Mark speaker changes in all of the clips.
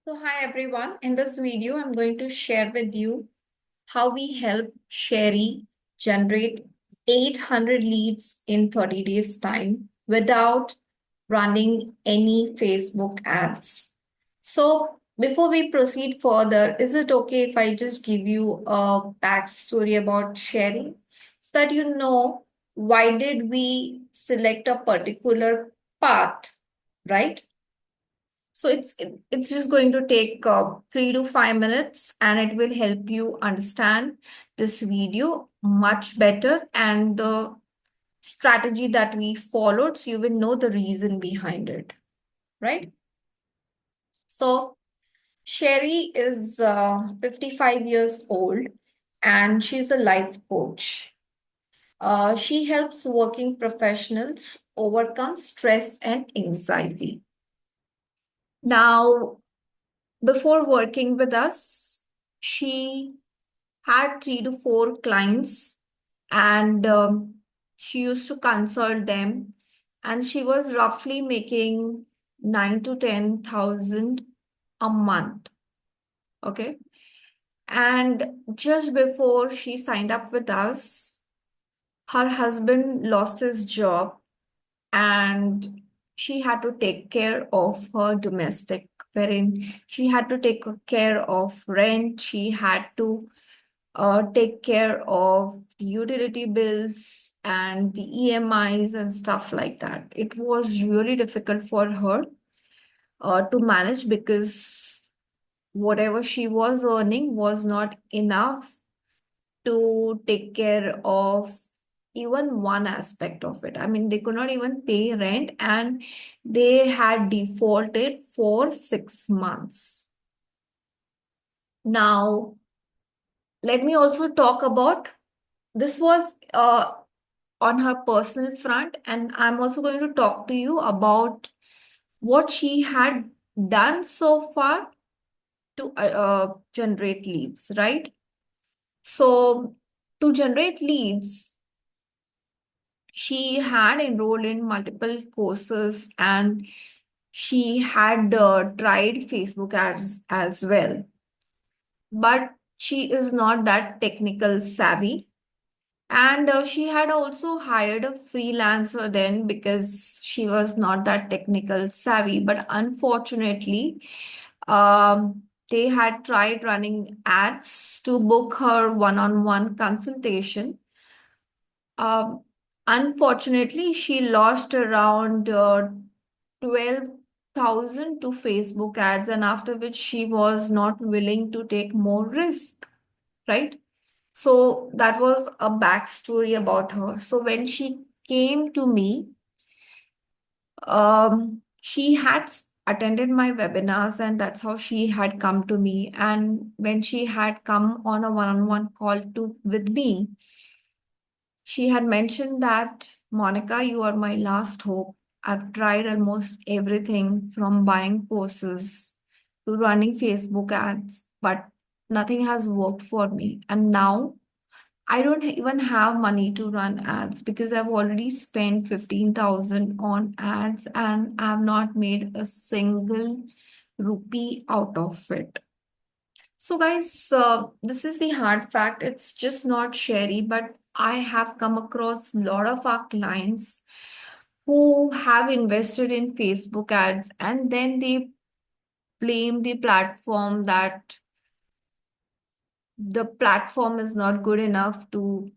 Speaker 1: So hi everyone. In this video, I'm going to share with you how we help Sherry generate 800 leads in 30 days time without running any Facebook ads. So before we proceed further, is it okay if I just give you a backstory about Sherry so that you know why did we select a particular path, right? So it's just going to take 3 to 5 minutes, and it will help you understand this video much better and the strategy that we followed, so you will know the reason behind it, right? So Sherry is 55 years old, and she's a life coach. She helps working professionals overcome stress and anxiety. Now, before working with us, she had 3 to 4 clients, and she used to consult them, and she was roughly making 9 to 10,000 a month. Okay. And just before she signed up with us, her husband lost his job, and she had to take care of her domestic, wherein she had to take care of rent, she had to take care of the utility bills and the EMIs and stuff like that. It was really difficult for her to manage, because whatever she was earning was not enough to take care of even one aspect of it. I mean, they could not even pay rent, and they had defaulted for 6 months. Now, let me also talk about this was on her personal front, and I'm also going to talk to you about what she had done so far to generate leads, right? So, to generate leads, she had enrolled in multiple courses, and she had tried Facebook ads as well. But she is not that technical savvy. And she had also hired a freelancer then, because she was not that technical savvy. But unfortunately, they had tried running ads to book her one-on-one consultation. Um, Unfortunately, she lost around 12,000 to Facebook ads, and after which she was not willing to take more risk, right? So that was a backstory about her. So when she came to me, she had attended my webinars, and that's how she had come to me. And when she had come on a one-on-one call to with me, she had mentioned that, Monica, you are my last hope. I've tried almost everything from buying courses to running Facebook ads, but nothing has worked for me. And now I don't even have money to run ads, because I've already spent 15,000 on ads and I've not made a single rupee out of it. So, guys, this is the hard fact. It's just not Sherry, but I have come across a lot of our clients who have invested in Facebook ads, and then they blame the platform that the platform is not good enough to,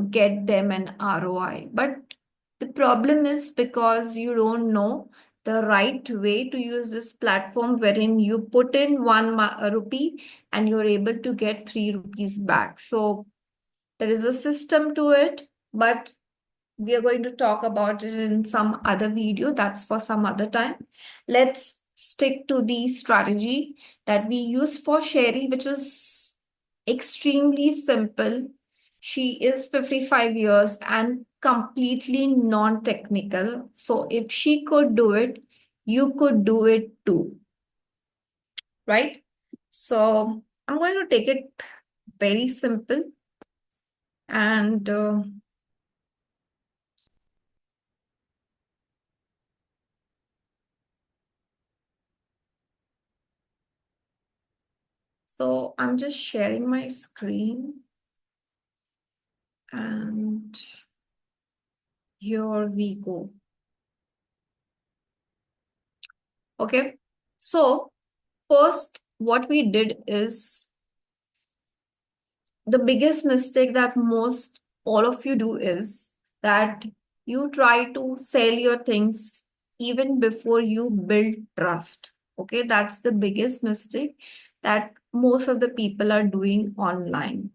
Speaker 1: get them an ROI. But the problem is because you don't know the right way to use this platform, wherein you put in one rupee and you're able to get 3 rupees back. So there is a system to it, but we are going to talk about it in some other video. That's for some other time. Let's stick to the strategy that we use for Sherry, which is extremely simple. She is 55 years and completely non-technical. So if she could do it, you could do it too, right? So I'm going to take it very simple, and So I'm just sharing my screen, and here we go. Okay. So first, what we did is the biggest mistake that most all of you do is that you try to sell your things even before you build trust. Okay, that's the biggest mistake that most of the people are doing online.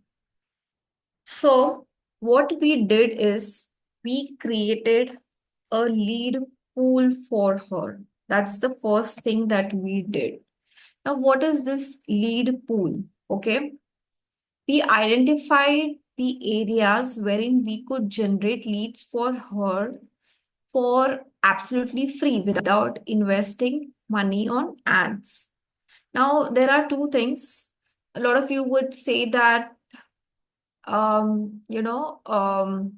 Speaker 1: So, what we did is we created a lead pool for her. That's the first thing that we did. Now, what is this lead pool? Okay, we identified the areas wherein we could generate leads for her for absolutely free without investing money on ads. Now, there are two things. A lot of you would say that, um, you know, um,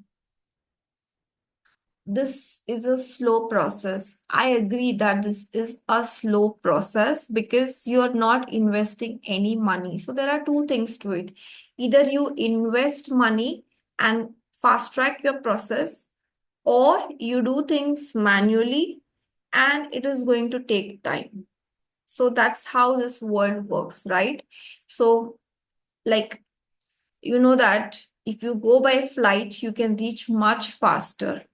Speaker 1: this is a slow process. I agree that this is a slow process because you are not investing any money. So there are two things to it. Either you invest money and fast track your process, or you do things manually and it is going to take time. So that's how this world works, right? So, like, you know that if you go by flight, you can reach much faster.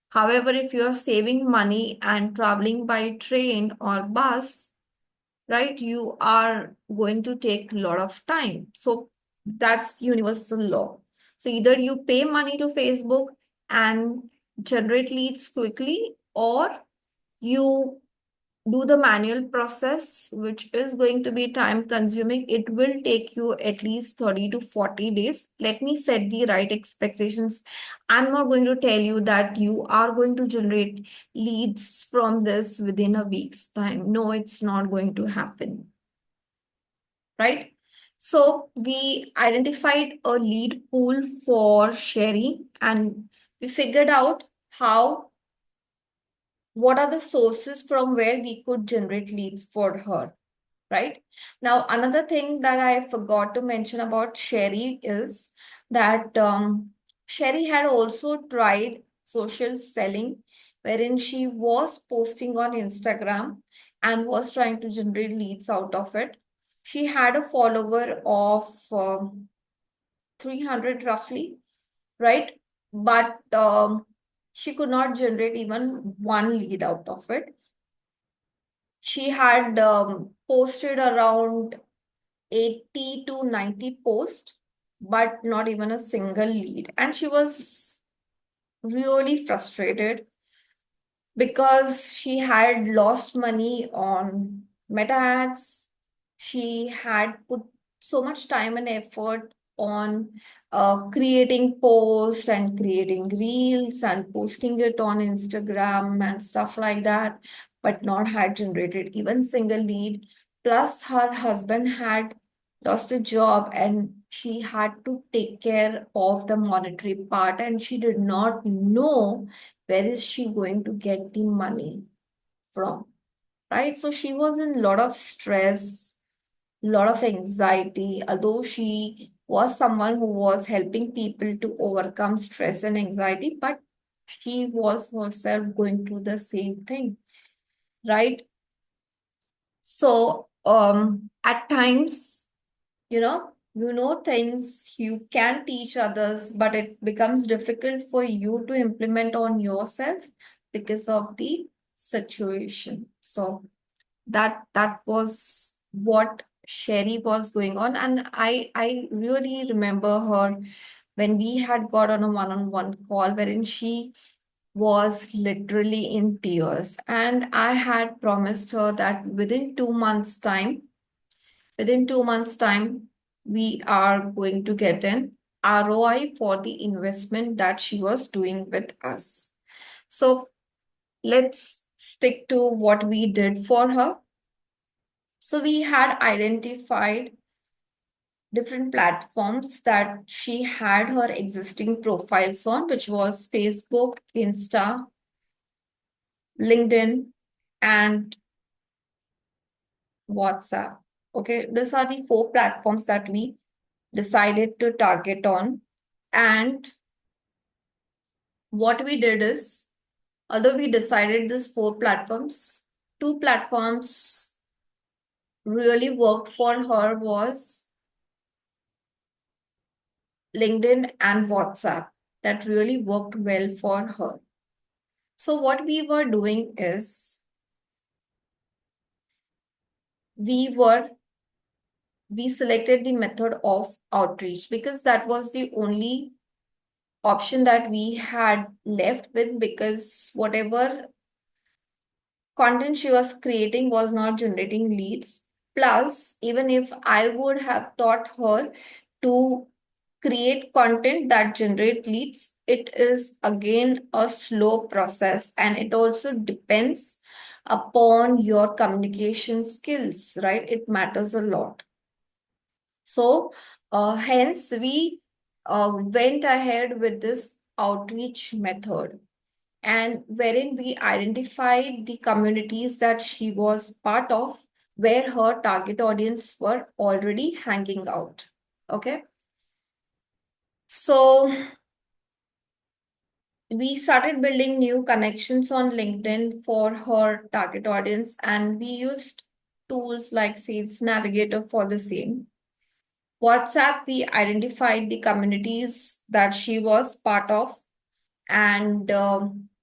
Speaker 1: However, if you are saving money and traveling by train or bus, right, you are going to take a lot of time. So that's universal law. So either you pay money to Facebook and generate leads quickly, or you do the manual process, which is going to be time consuming. It will take you at least 30 to 40 days. Let me set the right expectations. I'm not going to tell you that you are going to generate leads from this within a week's time. No, it's not going to happen, right? So we identified a lead pool for Sherry, and we figured out what are the sources from where we could generate leads for her, right? Now, another thing that I forgot to mention about Sherry is that Sherry had also tried social selling, wherein she was posting on Instagram and was trying to generate leads out of it. She had a follower of 300 roughly, right? But she could not generate even one lead out of it. She had posted around 80 to 90 posts, but not even a single lead. And she was really frustrated because she had lost money on meta ads. She had put so much time and effort on creating posts and creating reels and posting it on Instagram and stuff like that, but not had generated even single lead. Plus, her husband had lost a job and she had to take care of the monetary part, and she did not know where is she going to get the money from, right? So she was in a lot of stress, a lot of anxiety, although she was someone who was helping people to overcome stress and anxiety, but she was herself going through the same thing, right? So at times, things you can teach others, but it becomes difficult for you to implement on yourself because of the situation. So that was what Sherry was going on, and I really remember her when we had got on a one-on-one call wherein she was literally in tears, and I had promised her that within 2 months time, we are going to get an ROI for the investment that she was doing with us. So let's stick to what we did for her. So we had identified different platforms that she had her existing profiles on, which was Facebook, Insta, LinkedIn, and WhatsApp. Okay, these are the 4 platforms that we decided to target on. And what we did is, although we decided these 4 platforms, 2 platforms really worked for her was LinkedIn and WhatsApp. That really worked well for her. So what we were doing is we were we selected the method of outreach because that was the only option that we had left with, because whatever content she was creating was not generating leads. Plus, even if I would have taught her to create content that generate leads, it is again a slow process, and it also depends upon your communication skills, right? It matters a lot. So, hence we went ahead with this outreach method, and wherein we identified the communities that she was part of, where her target audience were already hanging out. Okay. So we started building new connections on LinkedIn for her target audience, and we used tools like Sales Navigator for the same. WhatsApp, we identified the communities that she was part of, and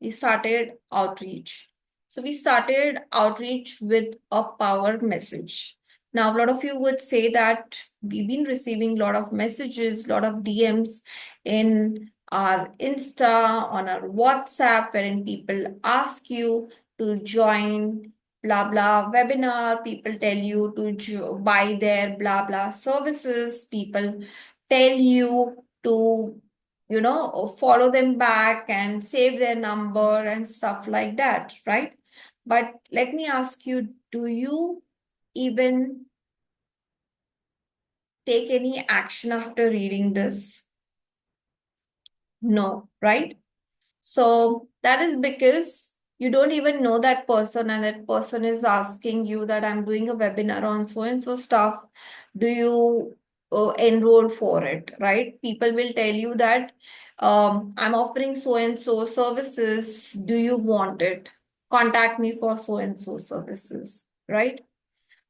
Speaker 1: we started outreach. So we started outreach with a power message. Now, a lot of you would say that we've been receiving a lot of messages, a lot of DMs in our Insta, on our WhatsApp, wherein people ask you to join blah blah webinar. People tell you to buy their blah blah services. People tell you to follow them back and save their number and stuff like that, right? But let me ask you, do you even take any action after reading this? No, right? So that is because you don't even know that person, and that person is asking you that I'm doing a webinar on so and so stuff. Do you enroll for it, right? People will tell you that I'm offering so and so services. Do you want it? Contact me for so and so services, right?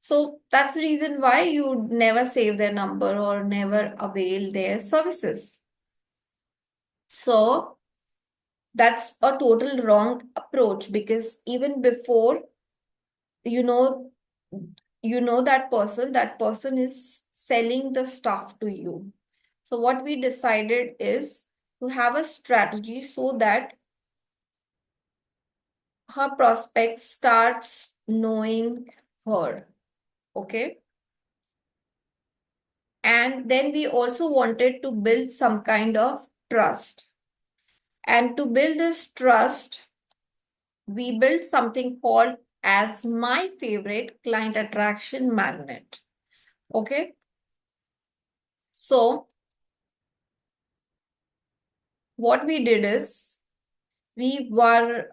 Speaker 1: So that's the reason why you never save their number or never avail their services. So that's a total wrong approach, because even before you know that person is selling the stuff to you. So what we decided is to have a strategy so that her prospect starts knowing her. Okay. And then we also wanted to build some kind of trust, and to build this trust we built something called as my favorite client attraction magnet. Okay. So what we did is we were,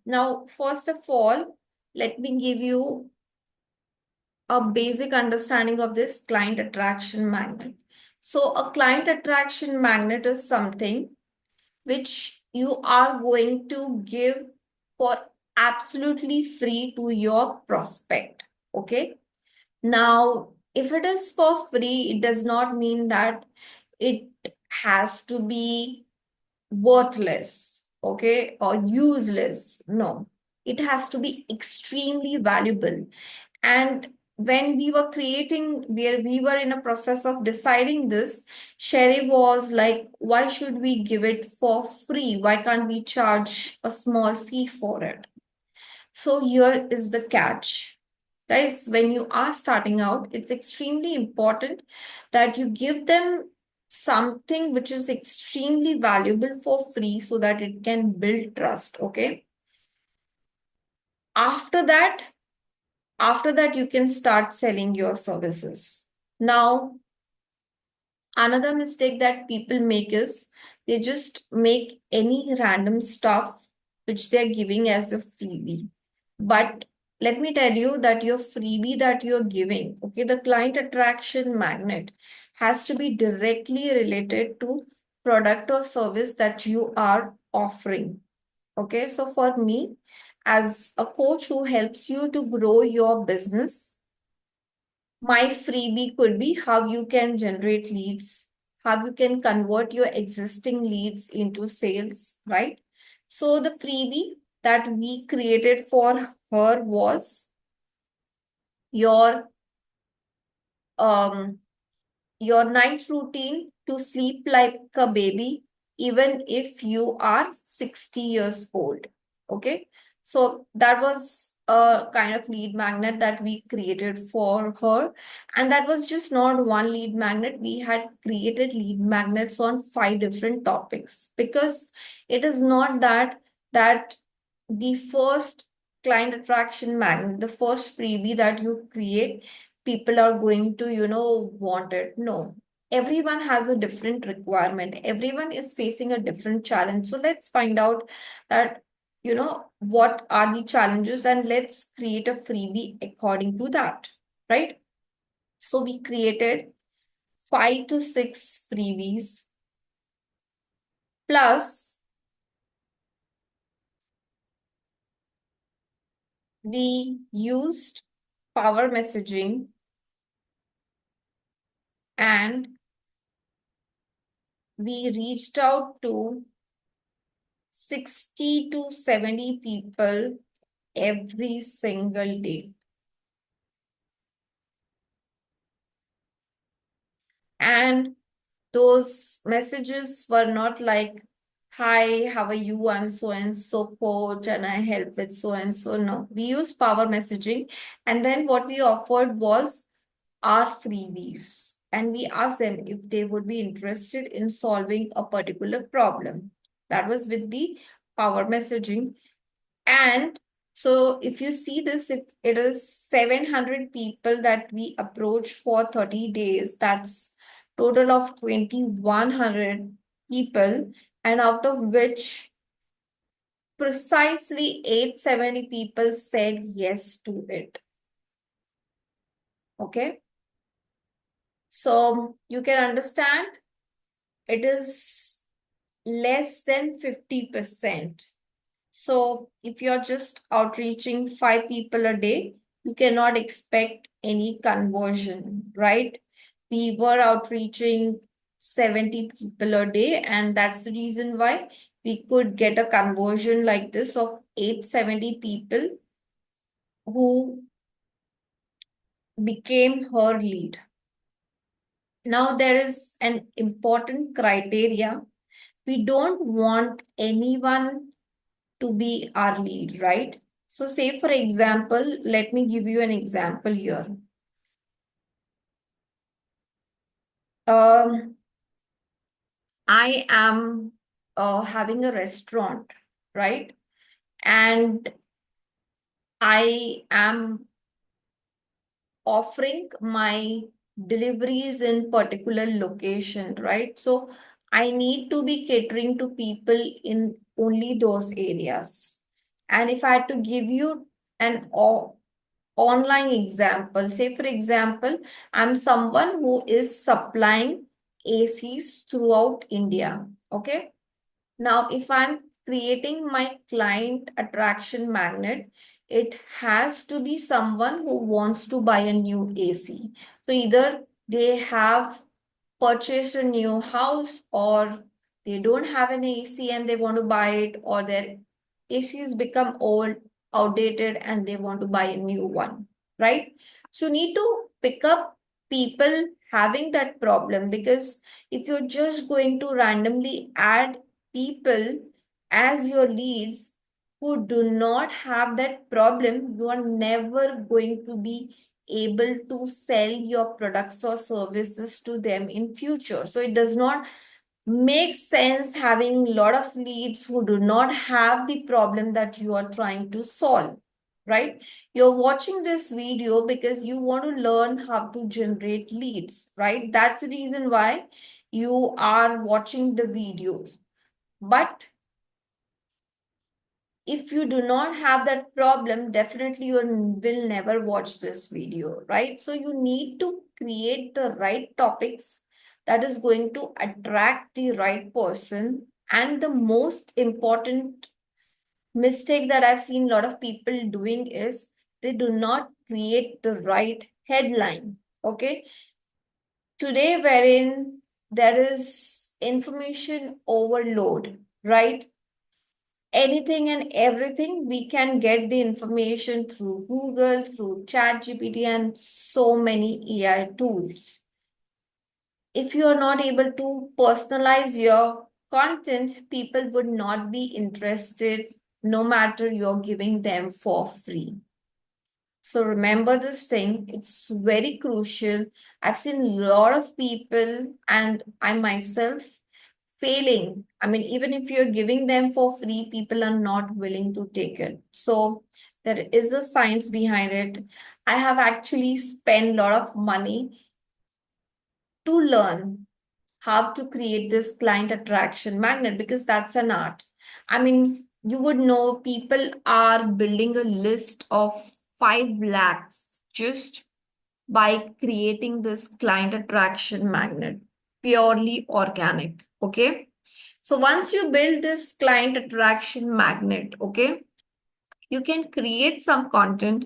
Speaker 1: now, first of all, let me give you a basic understanding of this client attraction magnet. So a client attraction magnet is something which you are going to give for absolutely free to your prospect. Okay. Now, if it is for free, it does not mean that it has to be worthless, okay, or useless. No, it has to be extremely valuable. And when we were creating, where we were in a process of deciding this, Sherry was like, why should we give it for free? Why can't we charge a small fee for it? So here is the catch. Guys, when you are starting out, it's extremely important that you give them something which is extremely valuable for free so that it can build trust. Okay. After that, you can start selling your services. Now, another mistake that people make is they just make any random stuff which they're giving as a freebie. But let me tell you that your freebie that you're giving, okay, the client attraction magnet has to be directly related to product or service that you are offering. Okay, so for me, as a coach who helps you to grow your business, my freebie could be how you can generate leads, how you can convert your existing leads into sales, right? So the freebie that we created for her was your um your night routine to sleep like a baby, even if you are 60 years old. Okay. So that was a kind of lead magnet that we created for her. And that was just not one lead magnet. We had created lead magnets on 5 different topics, because it is not that the first client attraction magnet, the first freebie that you create, people are going to, want it. No, everyone has a different requirement. Everyone is facing a different challenge. So let's find out that, what are the challenges, and let's create a freebie according to that, right? So we created 5 to 6 freebies, plus we used power messaging, and we reached out to 60 to 70 people every single day. And those messages were not like, "Hi, how are you? I'm so and so coach and I help with so and so." No, we used power messaging. And then what we offered was our freebies. And we asked them if they would be interested in solving a particular problem. That was with the power messaging. And so if you see this, if it is 700 people that we approach for 30 days, that's total of 2100 people, and out of which precisely 870 people said yes to it. Okay. So you can understand it is less than 50%. So if you're just outreaching 5 people a day, you cannot expect any conversion, right? We were outreaching 70 people a day, and that's the reason why we could get a conversion like this of 870 people who became her lead. Now there is an important criteria. We don't want anyone to be our lead, right? So say for example, let me give you an example here. Um, I am having a restaurant, right? And I am offering my deliveries in particular location, right? So I need to be catering to people in only those areas. And if I had to give you an online example, say for example, I'm someone who is supplying ACs throughout India. Okay. Now, if I'm creating my client attraction magnet, it has to be someone who wants to buy a new AC. So either they have purchased a new house, or they don't have an AC and they want to buy it, or their ACs become old, outdated, and they want to buy a new one, right? So you need to pick up people having that problem, because if you're just going to randomly add people as your leads who do not have that problem, you are never going to be able to sell your products or services to them in future. So it does not make sense having a lot of leads who do not have the problem that you are trying to solve, right? You're watching this video because you want to learn how to generate leads, right? That's the reason why you are watching the videos. But if you do not have that problem, definitely you will never watch this video, right? So you need to create the right topics that is going to attract the right person. And the most important mistake that I've seen a lot of people doing is they do not create the right headline. Okay. Today, wherein there is information overload, right? Anything and everything, we can get the information through Google, through ChatGPT, and so many AI tools. If you are not able to personalize your content, people would not be interested no matter you're giving them for free. So remember this thing, it's very crucial. I've seen a lot of people, and I myself, failing. I mean, even if you're giving them for free, people are not willing to take it. So there is a science behind it. I have actually spent a lot of money to learn how to create this client attraction magnet, because that's an art. I mean, you would know people are building a list of 5 lakhs just by creating this client attraction magnet, purely organic. Okay. So once you build this client attraction magnet, okay, you can create some content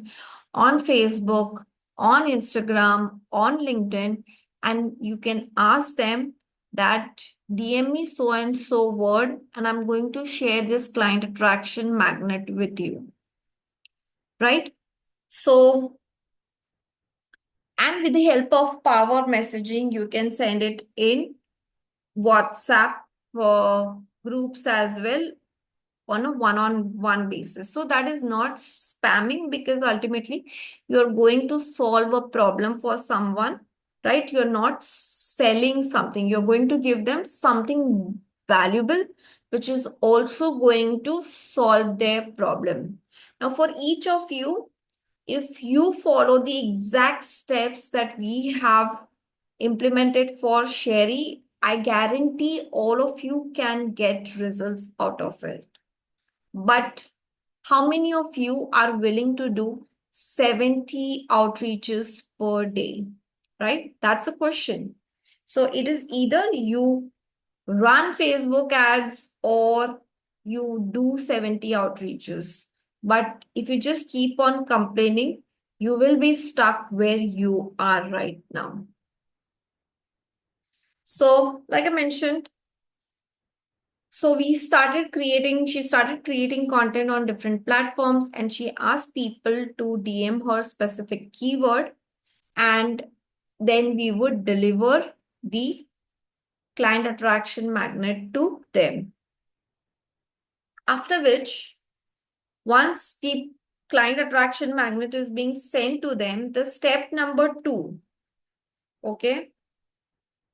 Speaker 1: on Facebook, on Instagram, on LinkedIn, and you can ask them that DM me so and so word, and I'm going to share this client attraction magnet with you, right? So, and with the help of power messaging, you can send it in WhatsApp for groups as well, on a one-on-one basis. So that is not spamming, because ultimately you're going to solve a problem for someone, right? You're not selling something, you're going to give them something valuable, which is also going to solve their problem. Now, for each of you, if you follow the exact steps that we have implemented for Sherry, I guarantee all of you can get results out of it. But how many of you are willing to do 70 outreaches per day? Right? That's a question. So it is either you run Facebook ads or you do 70 outreaches. But if you just keep on complaining, you will be stuck where you are right now. So, like I mentioned, she started creating content on different platforms, and she asked people to DM her specific keyword, and then we would deliver the client attraction magnet to them. After which, once the client attraction magnet is being sent to them, the step number 2, okay,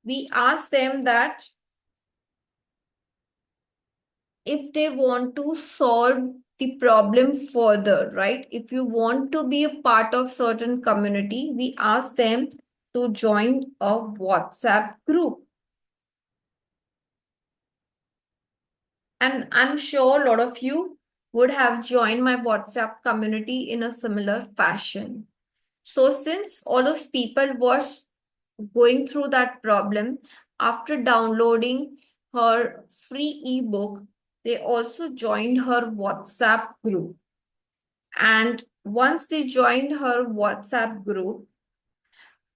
Speaker 1: we ask them that if they want to solve the problem further, right? If you want to be a part of certain community, we ask them to join a WhatsApp group. And I'm sure a lot of you would have joined my WhatsApp community in a similar fashion. So since all those people were going through that problem, after downloading her free ebook, they also joined her WhatsApp group. And once they joined her WhatsApp group,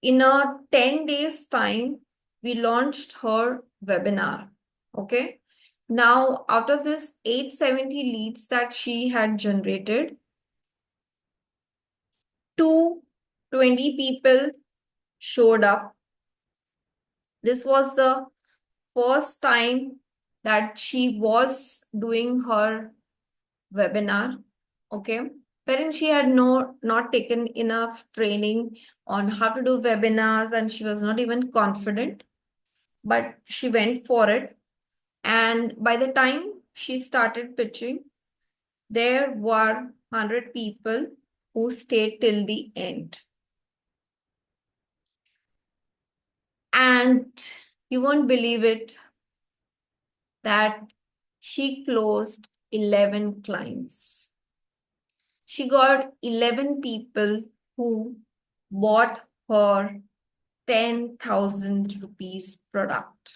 Speaker 1: in a 10 days time, we launched her webinar. Okay. Now, out of this 870 leads that she had generated, 220 people showed up. This was the first time that she was doing her webinar. Okay. Wherein she had not taken enough training on how to do webinars, and she was not even confident, but she went for it. And by the time she started pitching, there were 100 people who stayed till the end. And you won't believe it that she closed 11 clients. She got 11 people who bought her 10,000 rupees product.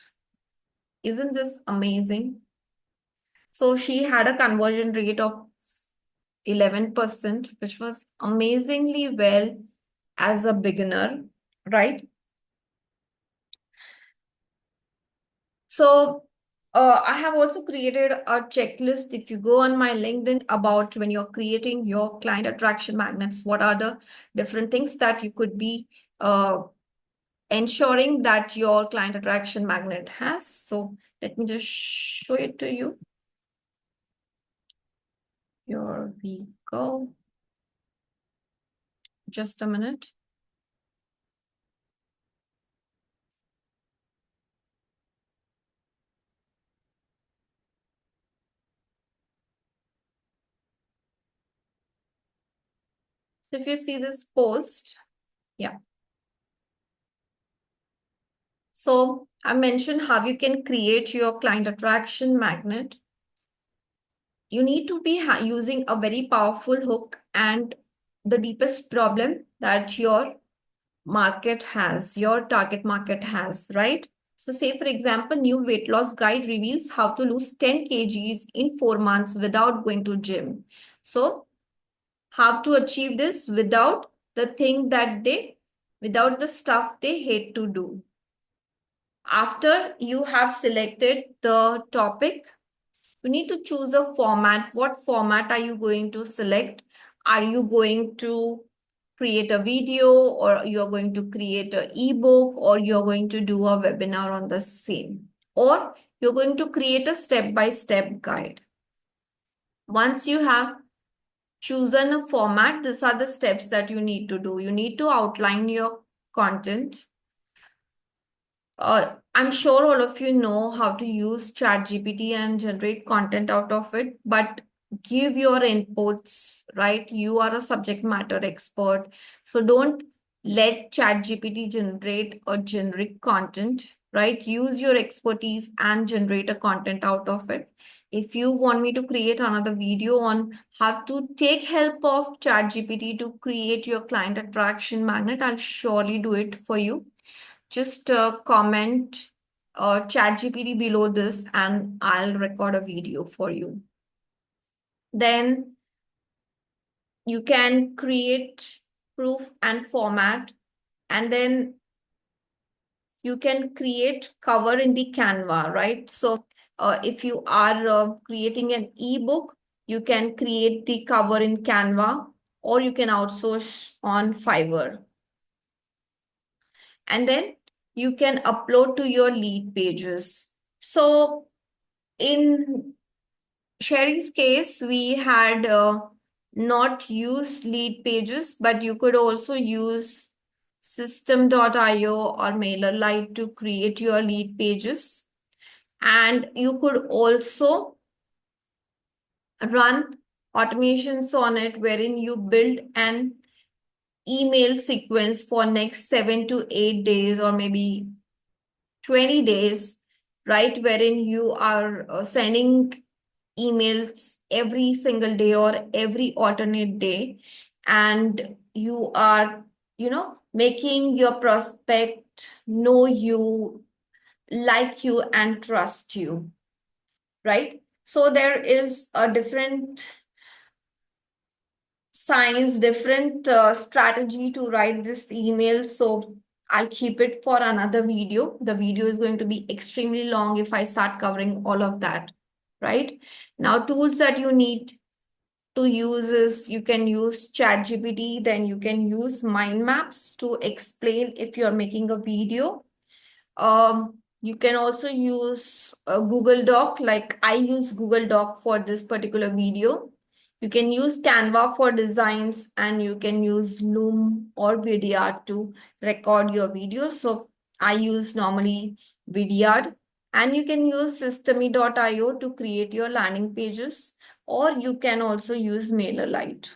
Speaker 1: Isn't this amazing? So she had a conversion rate of 11%, which was amazingly well as a beginner, right? So I have also created a checklist. If you go on my LinkedIn about when you're creating your client attraction magnets, what are the different things that you could be uh, ensuring that your client attraction magnet has. So let me just show it to you. Here we go. Just a minute. So if you see this post, yeah. So I mentioned how you can create your client attraction magnet. You need to be using a very powerful hook and the deepest problem that your market has, your target market has, right? So say for example, new weight loss guide reveals how to lose 10 kgs in 4 months without going to gym. So how to achieve this without the thing that without the stuff they hate to do. After you have selected the topic, you need to choose a format. What format are you going to select? Are you going to create a video, or you're going to create an ebook, or you're going to do a webinar on the same, or you're going to create a step-by-step guide? Once you have chosen a format, these are the steps that you need to do. You need to outline your content. I'm sure all of you know how to use ChatGPT and generate content out of it, but give your inputs, right? You are a subject matter expert. So don't let ChatGPT generate a generic content, right? Use your expertise and generate a content out of it. If you want me to create another video on how to take help of ChatGPT to create your client attraction magnet, I'll surely do it for you. Just comment ChatGPT below this and I'll record a video for you. Then you can create proof and format, and then you can create cover in the Canva, right? So if you are creating an ebook, you can create the cover in Canva, or you can outsource on Fiverr. And then you can upload to your lead pages. So in Sherry's case, we had not used lead pages, but you could also use system.io or MailerLite to create your lead pages. And you could also run automations on it wherein you build an email sequence for next 7 to 8 days or maybe 20 days, right? Wherein you are sending emails every single day or every alternate day, and you are, making your prospect know you, like you, and trust you, right? So there is a different science, different strategy to write this email. So I'll keep it for another video. The video is going to be extremely long if I start covering all of that, right? Now, tools that you need to use is you can use ChatGPT, then you can use mind maps to explain if you're making a video. You can also use a Google Doc, like I use Google Doc for this particular video. You can use Canva for designs, and you can use Loom or Vidyard to record your videos. So I use normally Vidyard, and you can use Systemy.io to create your landing pages, or you can also use MailerLite.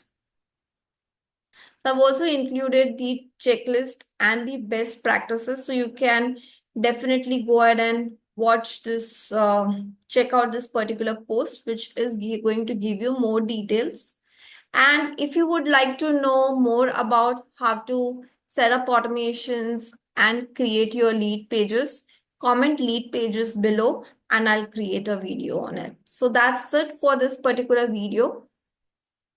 Speaker 1: So I've also included the checklist and the best practices, so you can definitely go ahead and watch this, check out this particular post, which is going to give you more details. And if you would like to know more about how to set up automations and create your lead pages, comment lead pages below and I'll create a video on it. So that's it for this particular video.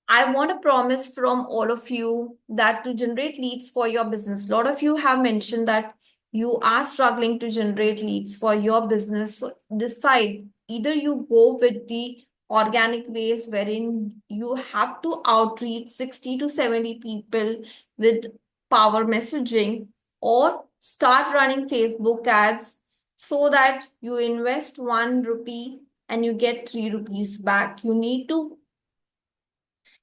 Speaker 1: I want to promise from all of you that to generate leads for your business, a lot of you have mentioned that you are struggling to generate leads for your business. So decide, either you go with the organic ways wherein you have to outreach 60 to 70 people with power messaging, or start running Facebook ads so that you invest 1 rupee and you get 3 rupees back. You need to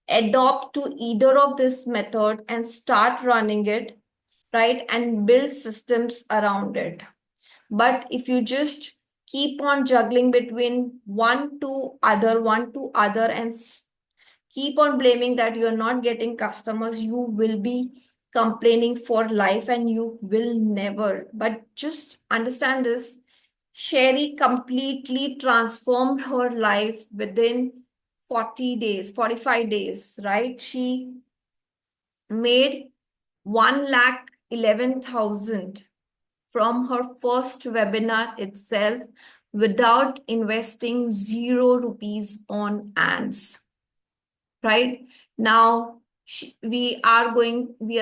Speaker 1: adopt to either of this method and start running it, right, and build systems around it. But if you just keep on juggling between one to other and keep on blaming that you're not getting customers, you will be complaining for life and you will never. But just understand this, Sherry completely transformed her life within 40 days, 45 days, right? She made 1,11,000 from her first webinar itself without investing 0 rupees on ads. Right now, we are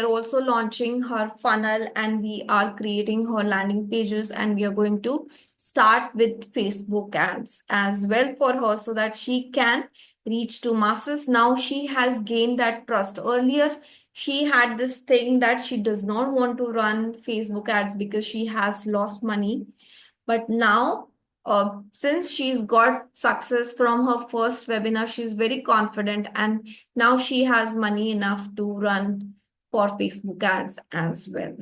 Speaker 1: also launching her funnel and we are creating her landing pages, and we are going to start with Facebook ads as well for her so that she can reach to masses. Now she has gained that trust. Earlier, she had this thing that she does not want to run Facebook ads because she has lost money. But now, since she's got success from her first webinar, she's very confident, and now she has money enough to run for Facebook ads as well.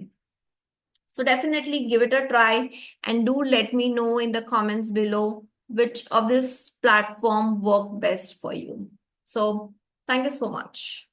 Speaker 1: So definitely give it a try and do let me know in the comments below which of this platform worked best for you. So thank you so much.